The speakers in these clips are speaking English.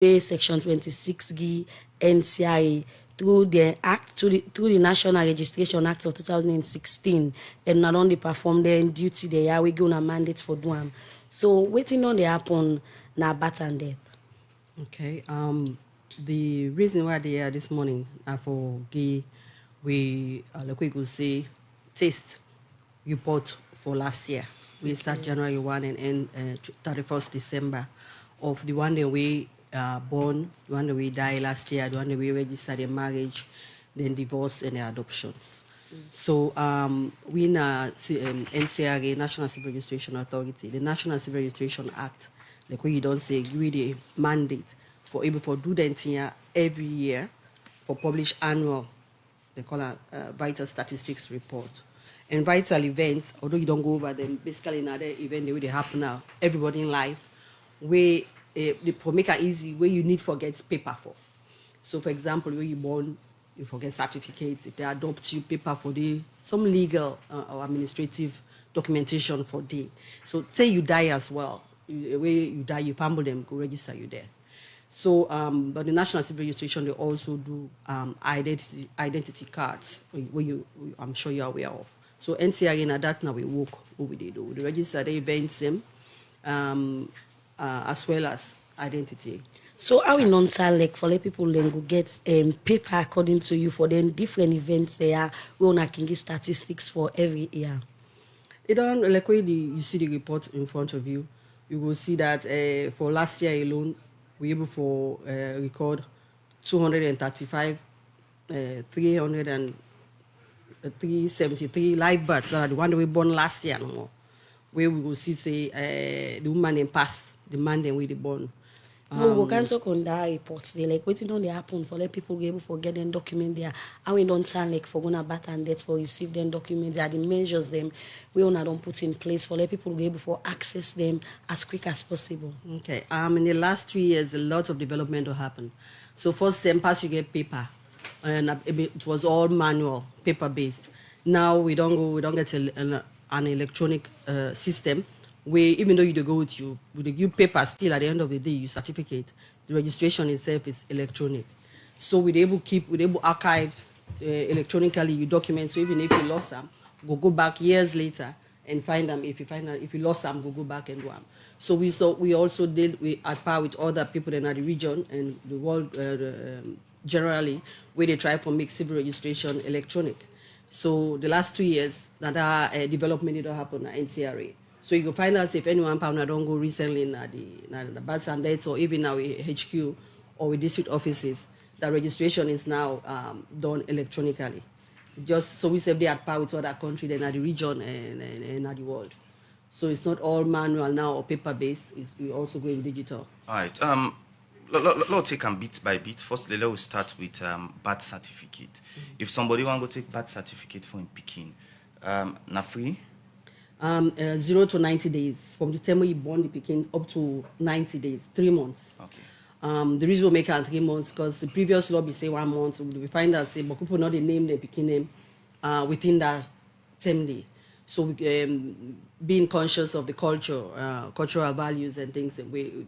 Section 26G Ncra through the act through the National Registration Act of 2016, and not only perform their duty they are we going a mandate for doing. So waiting on the happen na bat and death. Okay. The reason why they are this morning are for we like we could say test report for last year. We start January 1 and end 31st December of the one that we born, the one that we die last year, the one that we registered in marriage, then divorce and adoption. So we in NCRA, National Civil Registration Authority, the National Civil Registration Act, like what you don't say, give the mandate for able for do the entire every year for publish annual, they call it vital statistics report. And vital events, although you don't go over them, basically another event the way they happen now, everybody in life, where for make it easy, where you need forget paper for. So for example, when you born, you forget certificates. If they adopt you, paper for some legal or administrative documentation for day. So say you die as well, where you die, you fumble them, go register your death. So, but the National Civil Registration, they also do identity cards, I'm sure you're aware of. So NCRA in that now we work, what we do. We register the events as well as identity. So how in non-tal like for let people then go get paper according to you for them different events there we on give statistics for every year. It don't like when you see the report in front of you, you will see that for last year alone, we able for record 235, 373 live births. The one that we born last year no more. Where we will see say the woman and pass the man then we the born. We can talk on that reports. They like waiting on the happen for let people be able to get them document there. And we don't sound like for gonna bat and death for receive them document there. The measures them we don't put in place for let people be able to access them as quick as possible. Okay. In the last 2 years, a lot of development will happen. So first time pass you get paper, and it was all manual, paper based. Now we don't get an electronic system. Where even though you go with you paper, still at the end of the day, you certificate, the registration itself is electronic. So we're able archive electronically your documents. So even if you lost them, go back years later and find them. If you lost them, go back and do them. So we also did at par with other people in the region and the world generally, where they try to make civil registration electronic. So the last 2 years, that development did happen at NCRA. So you can find out if anyone pound don't go recently in the births and deaths or even now HQ or with district offices, the registration is now done electronically. Just so we say they at par with other countries in the region and the world. So it's not all manual now or paper-based. We also going digital. All right. Let's take them bit by bit. Firstly, let's start with birth certificate. Mm-hmm. If somebody want to take birth certificate for him picking, na free? 0 to 90 days. From the time you born the Peking up to 90 days, 3 months. Okay. The reason we make it 3 months because the previous law we say 1 month. We find that say, but people not the name the Peking name within that same day. So we being conscious of the culture, cultural values and things.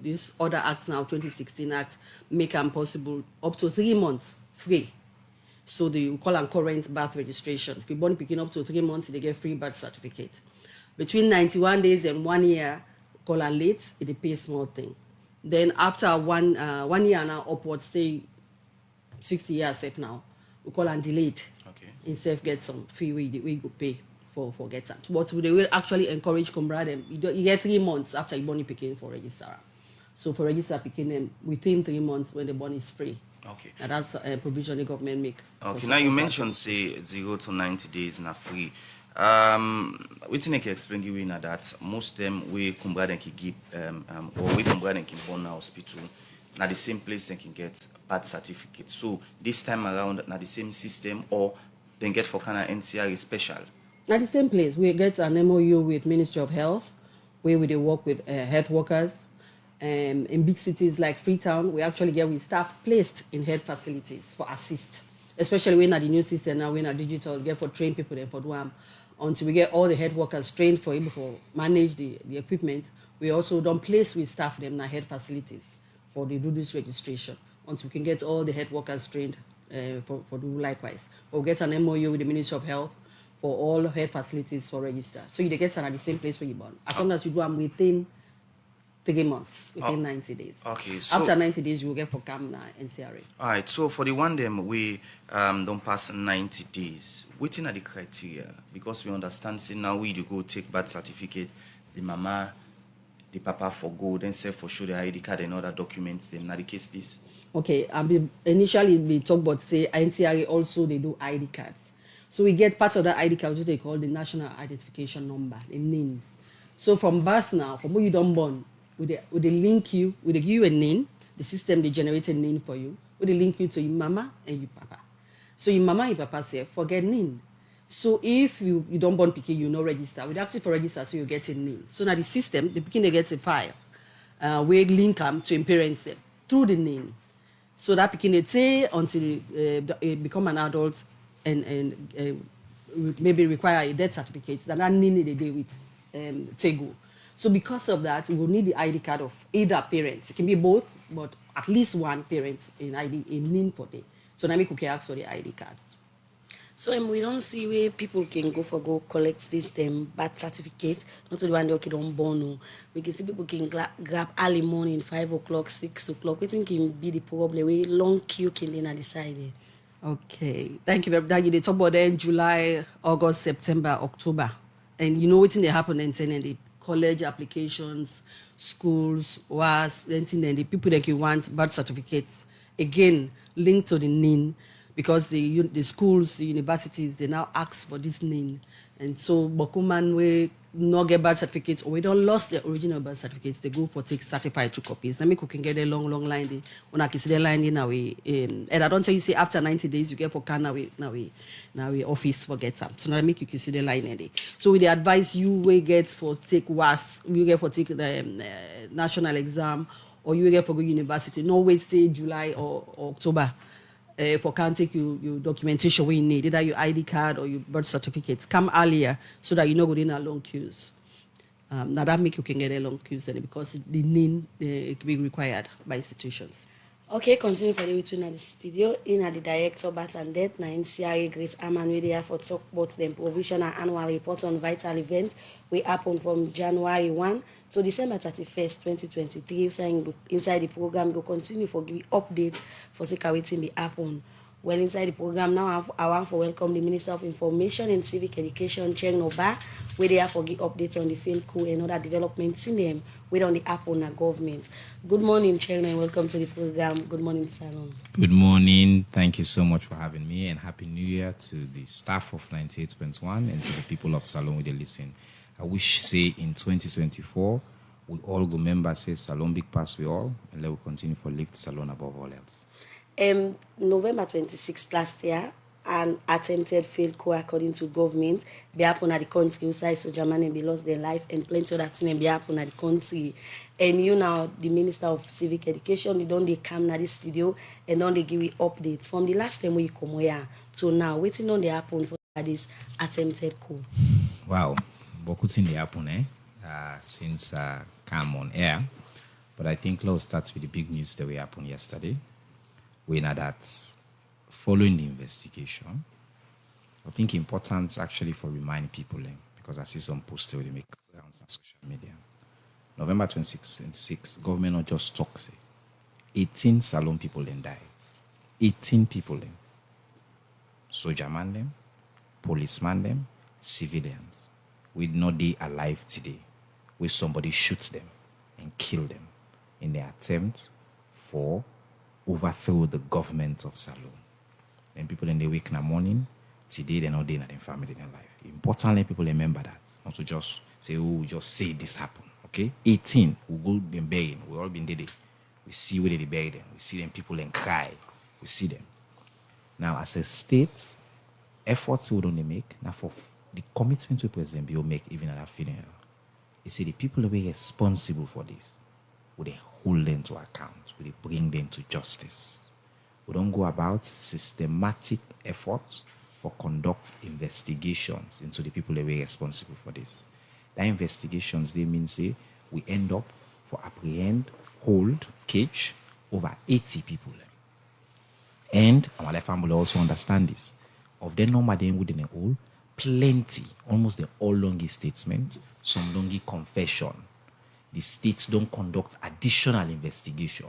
This other acts now, 2016 Act, make them possible up to 3 months free. So we call them current birth registration. If you born Peking up to 3 months, they get free birth certificate. Between 91 days and 1 year, call and late, it pays small thing. Then after 1 year now upwards, say 60 years safe now, we call and delayed. Okay. Instead get some fee we go pay for get that. But they will actually encourage them. You get 3 months after you born picking for register. So for register picking them within 3 months when the born is free. Okay. And that's a provision the government make. Okay. Now you mentioned say 0 to 90 days na free. We think I can explain you in that most them we come and can give or we come and can born hospital na the same place they can get birth certificate. So this time around na the same system or they get for kind of NCRA special. At the same place, we get an MOU with Ministry of Health, where we work with health workers. In big cities like Freetown, we actually get with staff placed in health facilities for assist, especially when at the new system now, when at digital, get for train people there for do until we get all the health workers trained for manage the equipment. We also don't place with staff them in health facilities for the do this registration until we can get all the health workers trained for do likewise. We'll get an MOU with the Ministry of Health for all health facilities for register. So you get at the same place where you born. As long as you do them within 3 months, within 90 days. Okay, so after 90 days, you will get for CAMNA and Ncra. All right, so for the one them we don't pass 90 days, waiting at the criteria, because we understand say now we go take birth certificate, the mama, the papa for go, then say for sure the ID card and other documents, then not the case this. Okay, initially we talk about say Ncra also they do ID cards. So we get part of that ID card, which they call the National Identification Number, the NIN. So from birth now, from when you don't born, would they link you, would they give you a NIN, the system they generate a NIN for you, would they link you to your mama and your papa. So your mama and your papa say, forget NIN. So if you don't born pikin, you no register. We ask you for register, so you get a NIN. So now the system, the pikin they get a file, we link them to your parents them through the NIN. So that pikin they say until it become an adult and maybe require a death certificate, that NIN they do with Tego. So because of that, we will need the ID card of either parents. It can be both, but at least one parent in ID in NIN for day. So now we can ask for the ID cards. So we don't see where people can go collect this birth certificate, not the one they don't born. No. We can see people can grab early morning, 5 o'clock, 6 o'clock. We think can be the problem where long queue can then decide. Okay, thank you very much. They talk about then July, August, September, October, and you know what's they happen and the college applications, schools, was anything. Then the people that you want birth certificates again linked to the NIN. Because the schools, the universities, they now ask for this NIN. And so, Bokuman, we not get birth certificates, or we don't lost the original birth certificates, they go for take certified 2 copies. Let me can get a long line. When I can see the line in our and I don't tell you say after 90 days you get for can now we office for get them. So now make you can see the line in there. So we advise you we get for take WAS, you get for take the national exam, or you get for go university. No wait say July or October. For can take your documentation we need, either your ID card or your birth certificates. Come earlier so that you know within a long queues. Now that make you can get a long queues then because the NIN it will be required by institutions. Okay, continue for the between at the studio. In at the director Bat and Death, Ncra Grace Aman we there for talk about the provisional annual report on vital events we happen from January 1 to December 31st, 2023. Saying inside the program go continue for give update for security be happen. Well, inside the program now, I want to welcome the Minister of Information and Civic Education, Cheng Oba, where they have for give updates on the field coup and other developments in them, where on the app on the government. Good morning, Cheng, and welcome to the program. Good morning, Salone. Good morning. Thank you so much for having me, and Happy New Year to the staff of 98.1 and to the people of Salone where they listen. I wish, say, in 2024, we all go remember, say, Salone big pass we all, and let we continue for lift Salone above all else. November 26th last year, an attempted failed coup according to government be happen at the country side so Germany be lost their life and plenty of that thing be happen at the country. And you now the Minister of Civic Education, they don't they come at the studio and don't they give you updates from the last time we come here to now waiting on the happen for this attempted coup. Wow, beaucoup things happen since come on air, but I think let's start with the big news that we happened yesterday. We know that following the investigation, I think important actually for reminding people because I see some posts they make rounds on social media. November 26, government not just talk say 18 Salone people then die. 18 people then. Soldier man them, policeman them, civilians. We not they alive today where somebody shoots them and kill them in the attempt for overthrow the government of Salone. And people in the week in the morning, today they're not doing their family in their life. Importantly, people remember that. Not to just say, oh, just say this happened. Okay? 18, we go been burying. We all been there. We see where they bury them. We see them people and cry. We see them. Now, as a state, efforts we don't make, now for the commitment we President Bill make even at our funeral, they say the people who are responsible for this, would they hold them to account? Will they bring them to justice? We don't go about systematic efforts for conduct investigations into the people that were responsible for this. That investigations, they mean say we end up for apprehend, hold, cage over 80 people. And our family also understand this. Of the number they within a whole, plenty, almost the all longy statements, some longy confession. The states don't conduct additional investigation.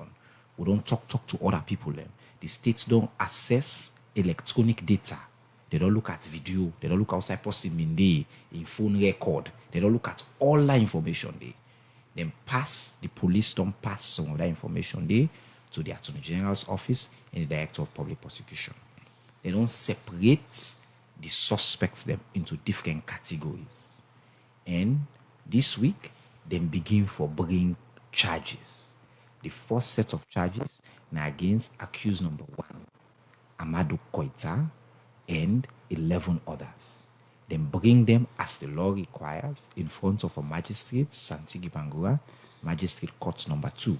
We don't talk to other people. The states don't assess electronic data. They don't look at video. They don't look outside person in phone record. They don't look at all that information there. Then the police don't pass some of that information there to the Attorney General's office and the Director of Public Prosecution. They don't separate the suspects them into different categories. And this week, they begin for bringing charges. The first set of charges now against accused number 1, Amadou Koita, and 11 others. Then bring them as the law requires in front of a magistrate, Santigi Bangura, Magistrate Court number 2.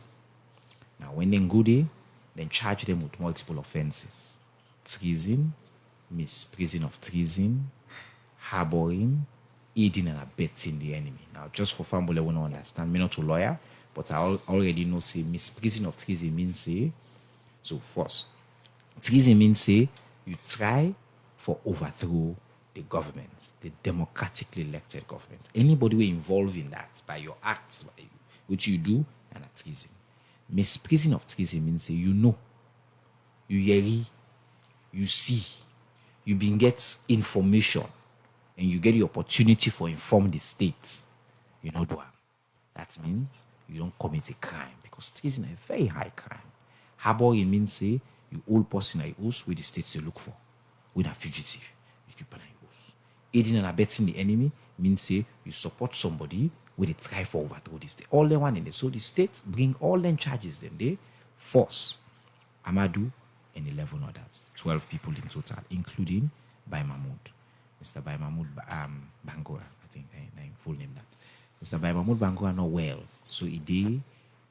Now, when they go there, then charge them with multiple offenses: treason, misprision of treason, harboring, aiding and abetting the enemy. Now, just for family, I want to understand, me not a lawyer, but I already know, say, misprision of treason means, say, so first, treason means, say, you try for overthrow the government, the democratically elected government. Anybody who involved in that by your acts, which you do, and a treason. Misprision of treason means, say, you know, you hear, you see, you been get information, and you get the opportunity for inform the state. You know, do am. That means you don't commit a crime, because treason is a very high crime. Harboring means, say, you hold person at house with the state to look for, with a fugitive. You keep an eye house. Aiding and abetting the enemy means, say, you support somebody with a try for overthrow the state. All the one in there. So the state bring all them charges them. They force Amadou and 11 others, 12 people in total, including Bai Mahmoud. Mr. Bai Mahmoud Bangura, I think I full name that. Mr. Bai Mahmoud Bangura not well, so he day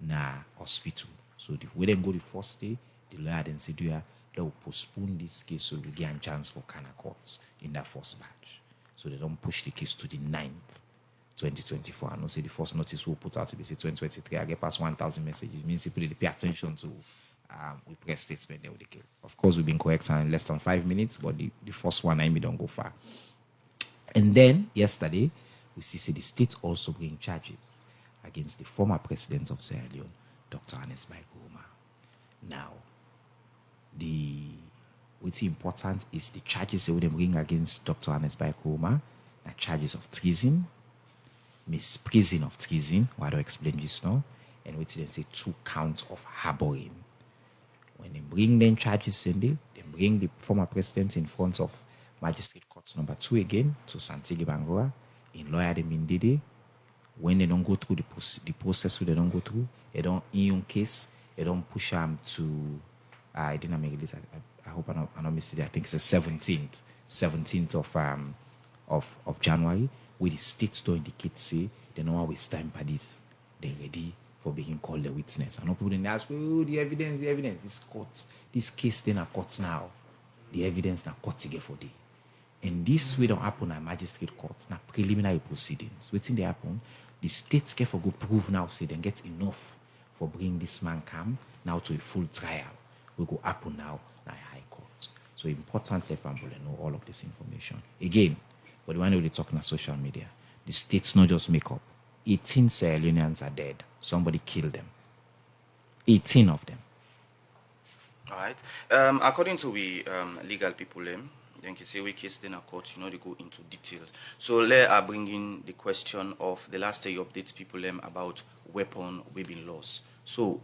na hospital. So the way them go the first day, the lawyer then said, they will postpone this case so we get a chance for Kana courts in that first batch. So they don't push the case to the 9th, 2024. I know say the first notice we'll put out to be say 2023. I get past 1,000 messages. Means people pay attention to we press statement there with the kill. Of course, we've been correct in less than 5 minutes, but the first one I don't go far. And then yesterday, we see the state also bring charges against the former president of Sierra Leone, Dr. Ernest Bai Koroma. Now, what's important is the charges they would bring against Dr. Ernest Bai Koroma, the charges of treason, misprision of treason, why do I explain this now? And we then say 2 counts of harboring. When they bring them charges in there, they bring the former president in front of Magistrate Court number 2 again to Santigi Bangura. In lawyer them in Dede. When they don't go through the process, they don't go through, they don't in your case, they don't push them to I didn't make this. I hope I'm not missing it. I think it's the 17th of January, where the states don't indicate, say, they know how we stand by this. They're ready for being called the witness. And people then ask, oh, the evidence, this case then are court now. The evidence now court together for day. And this will don't happen at magistrate court, now preliminary proceedings. What's in the happen? The states get for go prove now, say they get enough for bringing this man come now to a full trial. We go happen now at high court. So important that family know all of this information. Again, for the one who they talking on social media, the states not just make up. 18 Sierra Leoneans are dead. Somebody killed them. 18 of them. All right. According to we legal people, then you say we case in a court, they go into details. So let bring in the question of the last day you update people about weapon we've lost. So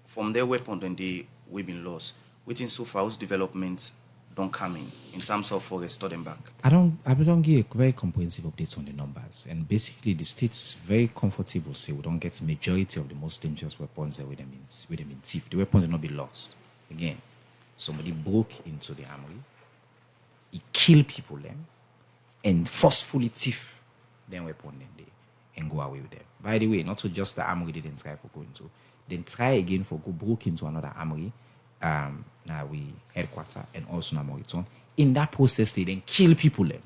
from their weapon then they we've lost. Within so far, whose development don't come in terms of for restore them back? I don't give a very comprehensive updates on the numbers. And basically the state's very comfortable say we don't get majority of the most dangerous weapons that with them in thief. The weapons will not be lost. Again, somebody broke into the armory, he killed people then, and forcefully thief then weapon then they and go away with them. By the way, not so just the armory they didn't try for going to, then try again for go broke into another armory. Now we headquarter and also now Moriton. In that process, they then kill people then,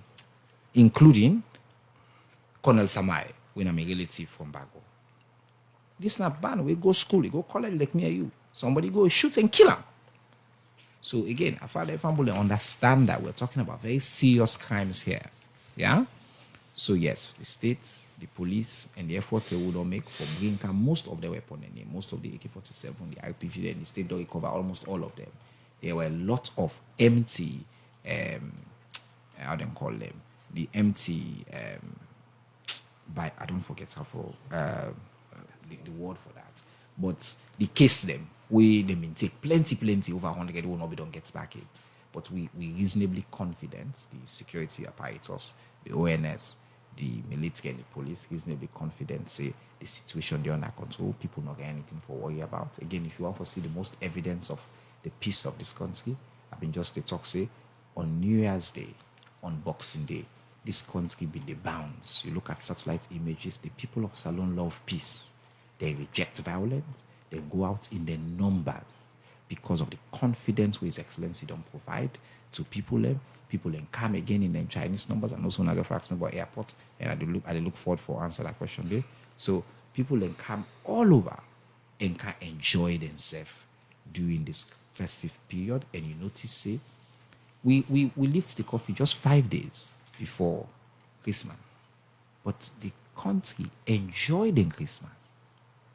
including Colonel Samai, when I'm a relative from Bago. This not ban, we go school, we go college like me or you. somebody go shoot and kill him. So again, I find family understand that we're talking about very serious crimes here. Yeah? So yes, the state, the police, and the efforts they would all make for bringing most of the weapons, most of the AK-47, the RPG, and the state don't recover almost all of them. There were a lot of empty, how do you call them? The empty, I don't forget how for the word for that. But the case them, we them in take plenty over 100, we will not be done gets back it. But we reasonably confident, the security apparatus, the ONS, the military and the police, reasonably confident, say the situation they're under control, people not get anything for worry about. Again, if you want to see the most evidence of the peace of this country, I've been just to talk, say, on New Year's Day, on Boxing Day, this country be the bounds. You look at satellite images, the people of Salone love peace. They reject violence. They go out in their numbers because of the confidence which His Excellency don't provide to people. People then come again in their Chinese numbers, and also now ask me about airport, and I look forward for answer that question there. So people then come all over and can enjoy themselves during this festive period. And you notice, say, we lift the coffee just 5 days before Christmas, but the country enjoy the Christmas.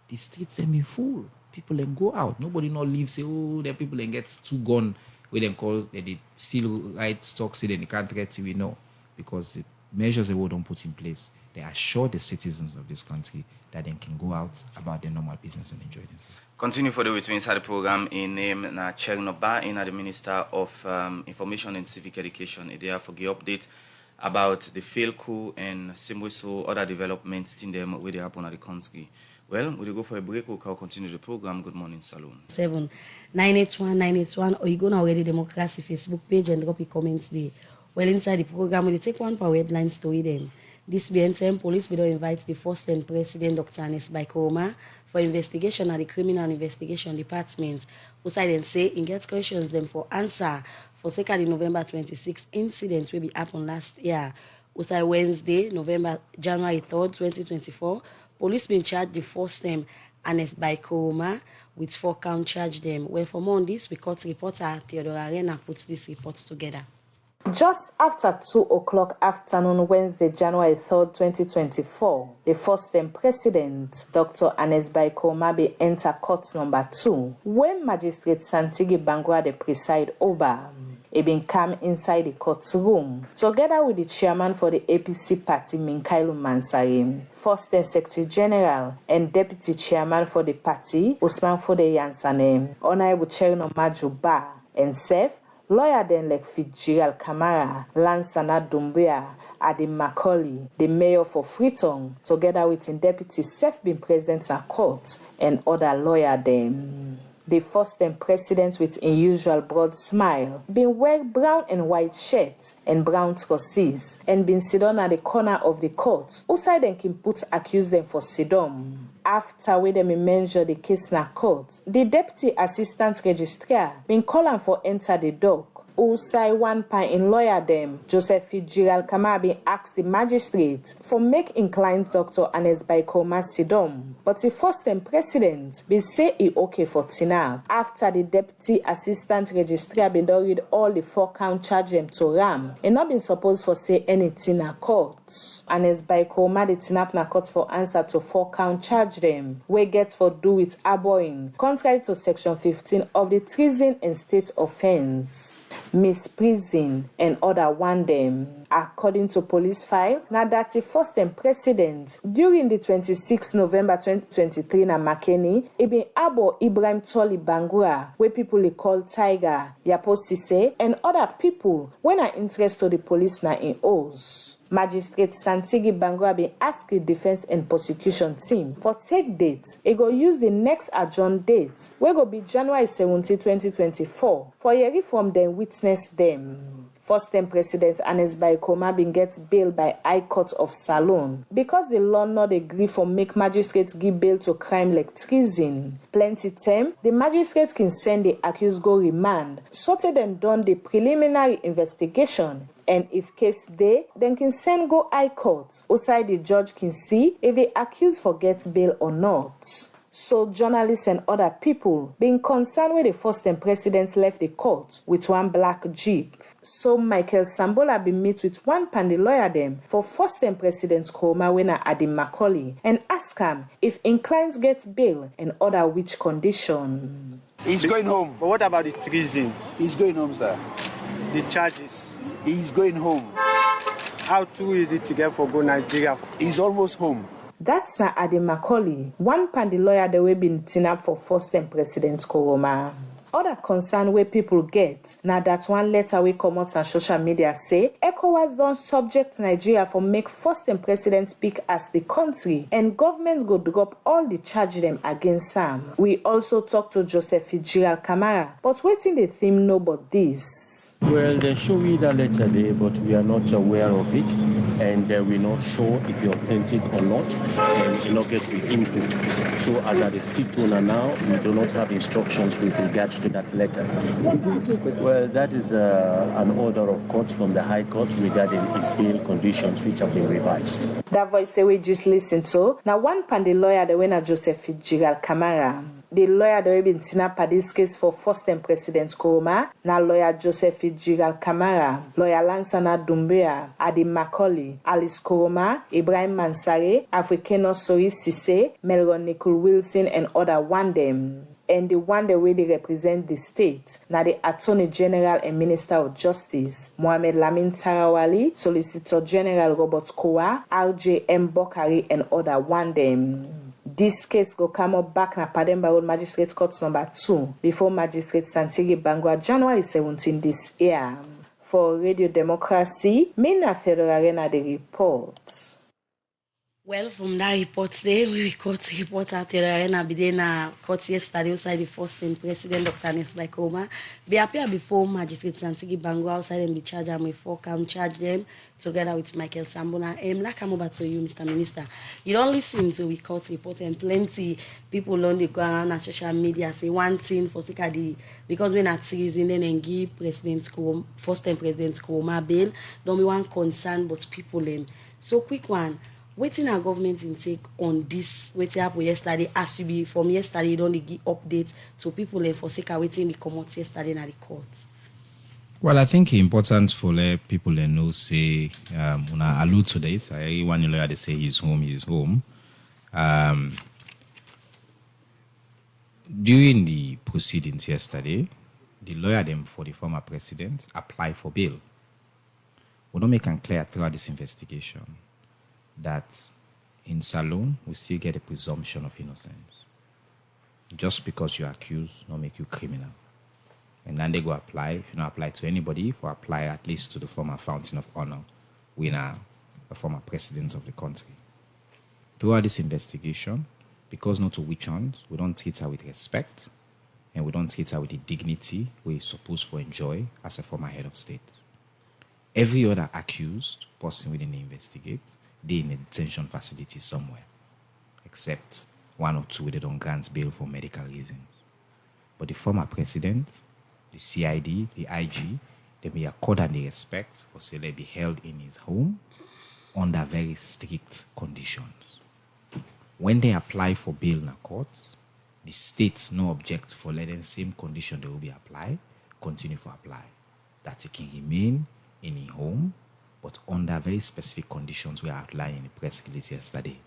The streets them be full. People then go out. Nobody not leave, say, oh, then people then gets too gone. We then call they still right stock, say then they can't get TV. No, because the measures they don't put in place, they assure the citizens of this country that they can go out about their normal business and enjoy themselves. Continue for the way to inside the program in name na Chernoba in the Minister of Information and Civic Education. They have for the update about the fail coup and similar other developments in them where they happen at the country. Well, we'll go for a break. We'll continue the program. Good morning, Salone. 7-981-981, or you go now already Democracy Facebook page and drop your comments there. Well, inside the program, we'll take one power headline story then. This BNTM police will invite the first and President Dr. Anes Baikoma for investigation at the Criminal Investigation Department. Outside then say, in get questions them for answer for second November 26 incidents will be happened last year. Outside Wednesday, January 3rd, 2024. Police been charged the first time Anes Baikoma with 4 count charge them. Well, for more on this, we court reporter Theodore Arena puts this report together. Just after 2 o'clock afternoon, Wednesday, January 3rd, 2024, the first time President, Dr. Anes Baikoma, be enter court number 2, when Magistrate Santigi Bangura the preside over. He been come inside the courtroom together with the chairman for the APC party, Minkailu Mansarim, first and Secretary General and Deputy Chairman for the party, Usman Fode Yansanem, Honorable Cherno Majuba, and Sef, lawyer then like Fitzgerald Kamara, Lansana Dumbia, Adim Macaulay, the mayor for Freetown, together with the deputy Sef been present at court and other lawyer them. The first time President with unusual broad smile, been wear brown and white shirts and brown trousers, and been sit down at the corner of the court. Outside them can put accuse them for sit down. After we them measure the case na court, the Deputy Assistant Registrar been calling for enter the dock. Outside one pine in lawyer them, Joseph Fitzgerald Kamara asked the magistrate for make inclined Dr. Anes Baikoma Sidom, but the first time President be say he okay for Tina. After the Deputy Assistant Registrar been done read all the 4 count charge them to Ram, and not been supposed for say anything na court. Anes Baikoma the Tinap na court for answer to 4 count charge them, we get for do with abhorring, contrary to section 15 of the treason and state offense, misprision and other one them. According to police file, now that the first time President during the 26th November 2023 na Makeni, Ibn Abo Ibrahim Toli Bangura, where people they call Tiger, Yapo Sise, and other people when are interest to the police na in Oz. Magistrate Santigi Bangura be asked the defense and prosecution team for take dates. It go use the next adjourned date, where go be January 17, 2024, for hearing from them witness them. First time President Anes Baikoma been get bail by High Court of Salone because the law not agree for make magistrates give bail to crime like treason. Plenty time, the magistrate can send the accused go remand, sorted and done the preliminary investigation. And if case they, then can send go High Court. Outside the judge can see if the accused forgets bail or not. So journalists and other people being concerned when the first time president left the court with one black jeep. So Michael Sambola be meet with one pandy lawyer them for first time President Kuroma winner Adam Macaulay and ask him if inclines get bail and other which condition. He's going home. But what about the treason? He's going home, sir. The charges? He's going home. How true is it to get for go Nigeria? He's almost home. That's not Adam Macaulay, one pandy lawyer that we been tin up for first time President Kuroma. Other concern where people get, now that one letter we come out on social media say, ECOWAS don't subject Nigeria for make first time president speak as the country and government go drop all the charge them against Sam. We also talked to Joseph Fitzgerald Camara, but waiting the theme know about this. Well, they show me that letter there, but we are not aware of it, and we're not sure if it's authentic or not, and it not get with input. So as I speak to now, we do not have instructions with regards to that letter. Well, that is an order of court from the High Court regarding its bail conditions, which have been revised. That voice we just listened to, now one pandy lawyer the winner Joseph Fitzgerald Camara. The lawyer that we been tin up this case for first time President Kuroma, now lawyer Joseph Fitzgerald Camara, lawyer Lansana Doumbia, Adam Macaulay, Alice Kuroma, Ibrahim Mansare, Africano Sori Sise, Melron Nicole Wilson, and other one them. And the one the way they represent the state, now the Attorney General and Minister of Justice, Mohamed Lamin Tarawali, Solicitor General Robert Kowa, RJM Bokari, and other one them. This case go come up back na Pademba Road Magistrate Court number 2 before Magistrate Santigi Bangwa January 17 this year. For Radio Democracy, Mina Federal Arena the report. Well, from that report today, we record report at the arena within a court yesterday outside the first time President Dr. Anesbai Kuroma. They appear before Magistrate Santigi Bango outside and be charged with 4 count charge them together with Michael Sambola. Like come over to you, Mr. Minister. You don't listen to we court report and plenty people on the ground on social media say one thing for Sikadi because we're not treason then and give President Kuroma, first time President Kuroma bail. Don't be one concern but people them. So quick one. Waiting our government intake on this, waiting up yesterday, as you be from yesterday, you don't give updates to people and for sake of waiting the come out yesterday in the court. Well, I think it's important for people to know, say, when I allude to that, one lawyer they say he's home. During the proceedings yesterday, the lawyer them for the former president applied for bail. We don't make it clear throughout this investigation that in Salone, we still get a presumption of innocence. Just because you're accused, not make you criminal. And then they go apply, if you don't apply to anybody, for apply at least to the former fountain of honor, winner, the former president of the country. Throughout this investigation, because not to witch hunt, we don't treat her with respect, and we don't treat her with the dignity we're supposed to enjoy as a former head of state. Every other accused person within the investigate, they in a detention facility somewhere, except 1 or 2 they don't grant bail for medical reasons. But the former president, the CID, the IG, they may accord the respect for say they be held in his home under very strict conditions. When they apply for bail in the courts, the states no object for letting same condition they will be applied, continue to apply. That it can remain in his home, but under very specific conditions we outlined in the press release yesterday.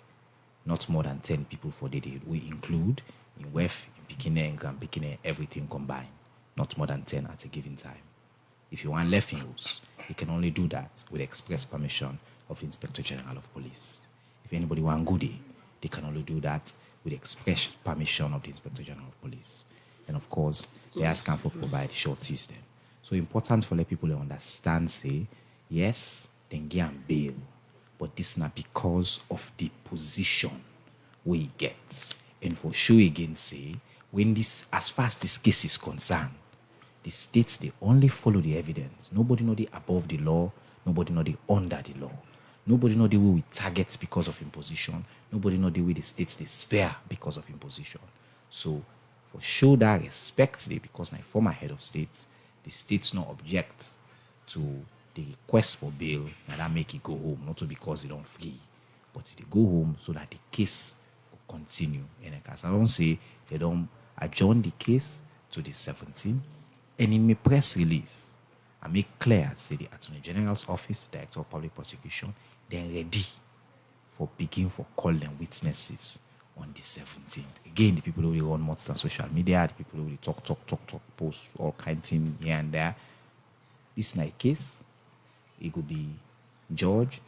Not more than 10 people for the day. We include in WEF, in Pikine, and Grand Pikine, everything combined. Not more than 10 at a given time. If you want left in house, you can only do that with express permission of the Inspector General of Police. If anybody want goodie, they can only do that with express permission of the Inspector General of Police. And of course, they ask them for provide short system. So important for the people to understand, say, yes, they get bail, but this not because of the position we get. And for sure again say, when this, as far as this case is concerned, the states, they only follow the evidence. Nobody know the above the law, nobody know the under the law. Nobody know the way we target because of imposition. Nobody know the way the states, they spare because of imposition. So, for sure that respect, because my former head of state, the states no object to the request for bail, and that make it go home, not because they don't free, but they go home so that the case will continue in a case. I don't say they don't adjourn the case to the 17th. And in my press release, I make clear, say the Attorney General's Office, Director of Public Prosecution, they're ready for begin for call them witnesses on the 17th. Again, the people who will run more on social media, the people who will talk, post all kinds of things here and there. This is not a case. It could be judged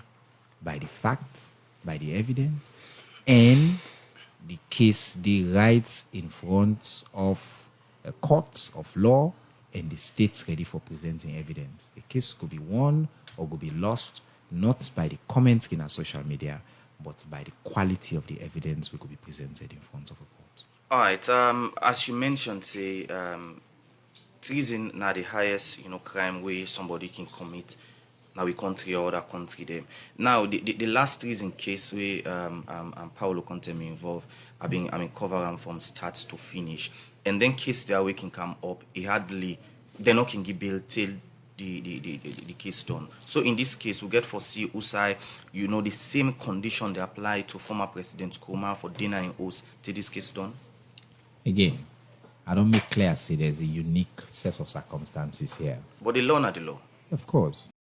by the facts, by the evidence, and the case, the rights in front of a court of law, and the state's ready for presenting evidence. The case could be won or could be lost, not by the comments in our social media, but by the quality of the evidence we could be presented in front of a court. All right. As you mentioned, say treason now the highest crime where somebody can commit. Now we country or other country them. Now the last treason case where Paulo Contemi involved, I mean cover them from start to finish, and then case there we can come up. He hardly they not can give bail till the case done. So in this case, we get for see Usai, the same condition they apply to former President Kuma for denying oath till this case done. Again, I don't make clear say there's a unique set of circumstances here. But the law not the law. Of course.